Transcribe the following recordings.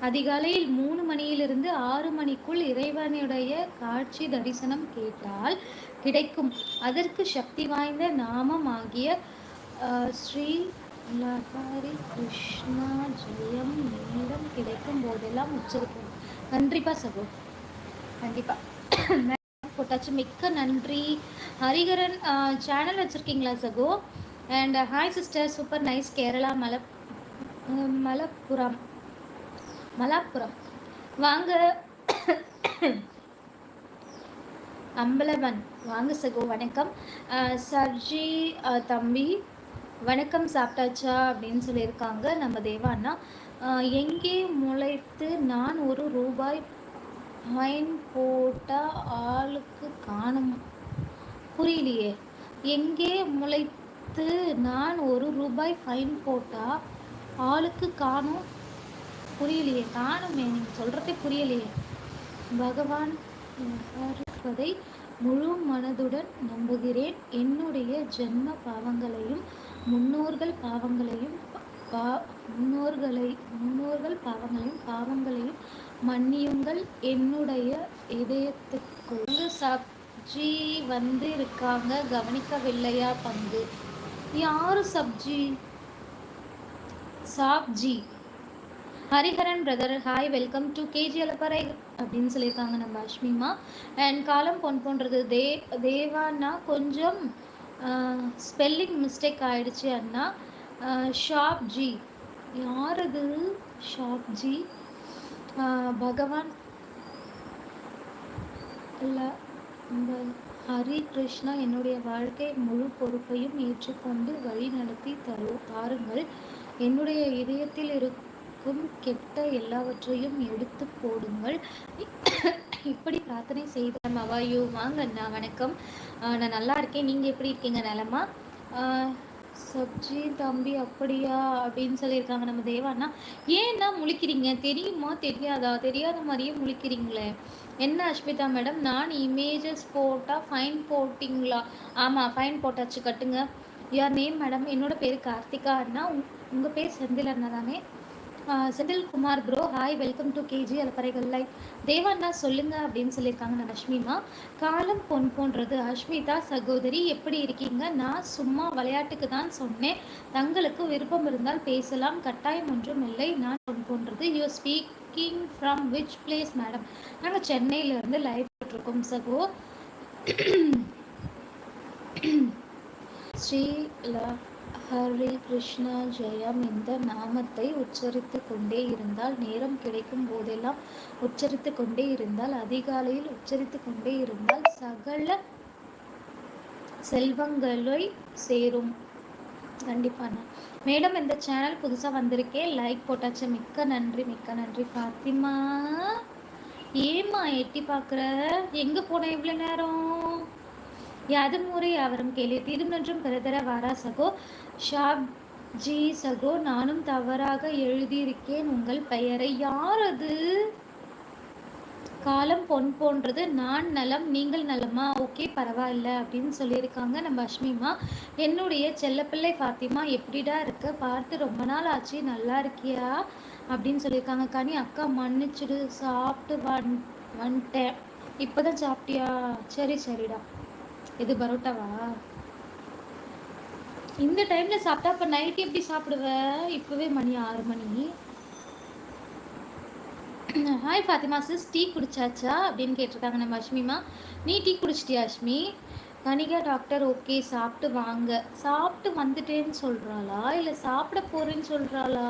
அதிகாலையில் 3 மணியிலிருந்து 6 மணிக்குள் இறைவனுடைய காட்சி தரிசனம் கேட்டால் கிடைக்கும். அதற்கு சக்தி வாய்ந்த நாமம் ஆகிய ஸ்ரீ லஹரி கிருஷ்ணா ஜெயம் நேரம் கிடைக்கும் போதெல்லாம் உச்சரிக்கும். நன்றிப்பா சகோ, கண்டிப்பா போட்டாச்சு. மிக்க நன்றி. ஹரிகரன் சேனல் வச்சுருக்கீங்களா சகோ? And hi sister, super nice. Kerala Malappuram வாங்க. அம்பலவன் வாங்க சகோ, வணக்கம். சர்ஜி தம்பி வணக்கம், சாப்பிட்டாச்சா அப்படின்னு சொல்லியிருக்காங்க நம்ம தேவாண்ணா. எங்கே முளைத்து நான் ₹1 ஃபைன் போட்டால் ஆளுக்கு காணும்? புரியலையே. எங்கே முளைத்து நான் ₹1 ஃபைன் போட்டால் ஆளுக்கு காணும்? புரியலையே. காணுமே, நீங்கள் சொல்கிறதே புரியலையே. பகவான் இருப்பதை முழு மனதுடன் நம்புகிறேன். என்னுடைய ஜென்ம பாவங்களையும் முன்னோர்கள் பாவங்களையும் மன்னியுங்கள். என்னுடைய இதயத்துக்குள் சப்ஜி வந்து இருக்காங்க, கவனிக்கவில்லையா பங்கு? யாரு சப்ஜி? சாப்ஜி. Hariharan brother hi, welcome to KG அலப்பறை அப்படின்னு சொல்லியிருக்காங்க நம்ம அஷ்மிமா. அண்ட் காலம் பொன் போன்றது தேவாண்ணா, கொஞ்சம் ஸ்பெல்லிங் மிஸ்டேக் ஆகிடுச்சு அண்ணா. ஷாப்ஜி யார் அது? ஷாப்ஜி பகவான் இல்லை ஹரி கிருஷ்ணா, என்னுடைய வாழ்க்கை முழு பொறுப்பையும் ஏற்றுக்கொண்டு வழி நடத்தி தாருங்கள். என்னுடைய இதயத்தில் இருக்கும் கெட்ட எல்லாவற்றையும் எடுத்து போடுங்கள். இப்படி பிரார்த்தனை செய்த மவாயு. வாங்க அண்ணா, வணக்கம். நான் நல்லா இருக்கேன், நீங்கள் எப்படி இருக்கீங்க? நலமா? சப்ஜி தம்பி அப்படியா அப்படின்னு சொல்லியிருக்காங்க நம்ம தேவாண்ணா. ஏன்னா முழிக்கிறீங்க? தெரியுமா தெரியாதா? தெரியாத மாதிரியே முழிக்கிறீங்களே என்ன அஷ்மிதா மேடம்? நான் இமேஜஸ் போட்டால் ஃபைன் போட்டிங்களா? ஆமாம், ஃபைன் போட்டாச்சு, கட்டுங்க. யார் நேம் மேடம்? என்னோட பேர் கார்த்திகா அண்ணா. உங்கள் பேர் செந்தில் அண்ணா தானே? Senthil Kumar bro hi, welcome to KG அலப்பறைகள் லைவ். தேவாண்ணா சொல்லுங்க அப்படின்னு சொல்லியிருக்காங்க நான் அஷ்மிமா. காலம் பொன் போன்றது. அஷ்மிதா சகோதரி எப்படி இருக்கீங்க? நான் சும்மா விளையாட்டுக்கு தான் சொன்னேன். தங்களுக்கு விருப்பம் இருந்தால் பேசலாம், கட்டாயம் ஒன்றும் இல்லை. நான் பொன் போன்றது. You speaking from which place madam? நாங்கள் சென்னையிலேருந்து லைவ் போட்டிருக்கோம் சகோ. ஸ்ரீ ஹரி கிருஷ்ணா ஜெயம் இந்த நாமத்தை உச்சரித்து கொண்டே இருந்தால், நேரம் கிடைக்கும் போதெல்லாம் உச்சரித்து கொண்டே இருந்தால், அதிகாலையில் உச்சரித்து கொண்டே இருந்தால் சகல செல்வங்களை சேரும். கண்டிப்பாக மேடம், இந்த சேனல் புதுசாக வந்திருக்கேன், லைக் போட்டாச்சு. மிக்க நன்றி, மிக்க நன்றி. ஃபாத்திமா ஏம்மா எட்டி பார்க்குற? எங்கே போன இவ்வளோ நேரம்? யாதும் ஊரே யாவரும் கேள்வி தீதும் நன்றும் பெருதர வாரா சகோ. ஷாப்ஜி சகோ, நானும் தவறாக எழுதியிருக்கேன் உங்கள் பெயரை. யார் அது? காலம் பொன் போன்றது. நான் நலம், நீங்கள் நலமா? ஓகே, பரவாயில்ல அப்படின்னு சொல்லியிருக்காங்க நம்ம அஷ்மிமா. என்னுடைய செல்லப்பிள்ளை ஃபாத்திமா எப்படிடா இருக்க? பார்த்து ரொம்ப நாள் ஆச்சு, நல்லா இருக்கியா அப்படின்னு சொல்லியிருக்காங்க. கனி அக்கா மன்னிச்சுடு, சாப்பிட்டு வந்துட்டேன். இப்போ தான் சாப்பிட்டியா? சரி சரிடா. இது பரோட்டாவா? இந்த டைமில் சாப்பிட்டா அப்போ நைட் எப்படி சாப்பிடுவ? இப்போவே மணி 6 மணி. ஹாய் ஃபாத்திமா சிஸ், டீ குடிச்சாச்சா அப்படின்னு கேட்டிருக்காங்க நம்ம அஷ்மிமா. நீ டீ குடிச்சிட்டியா அஷ்மி? கனிகா டாக்டர் ஓகே, சாப்பிட்டு வாங்க. சாப்பிட்டு வந்துட்டேன்னு சொல்கிறாளா இல்லை சாப்பிட போகிறேன்னு சொல்கிறாளா?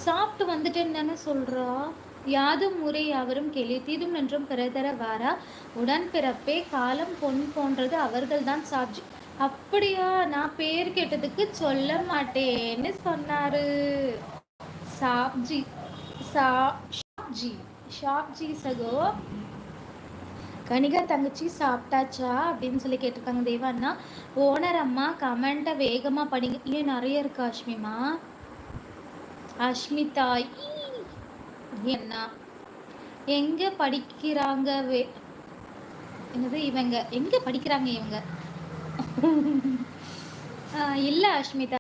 சாப்பிட்டு வந்துட்டேன்னு தானே சொல்கிறா. யாதும் ஊரே யாவரும் கேள்வி தீதும் நன்றும் பிறதர வாரா. உடன்பிறப்பே காலம் பொன் போன்றது, அவர்கள்தான் சாப்ஜி. அப்படியா? நான் பேர் கேட்டதுக்கு சொல்ல மாட்டேன்னு சொன்னாரு. சாப்ஜி ஷாப்ஜி ஷாப்ஜி சகோ. கனிகா தங்கச்சி சாப்பிட்டாச்சா அப்படின்னு சொல்லி கேட்டிருக்காங்க தேவாண்ணா. ஓனர் அம்மா கமெண்ட்டை வேகமாக படிங்க. ஏன் நிறைய இருக்கா அஷ்மிமா? அஷ்மிதா என்ன எங்க படிக்கிறாங்க? என்னது இவங்க எங்க படிக்கிறாங்க? இவங்க இல்லை அஷ்மிதா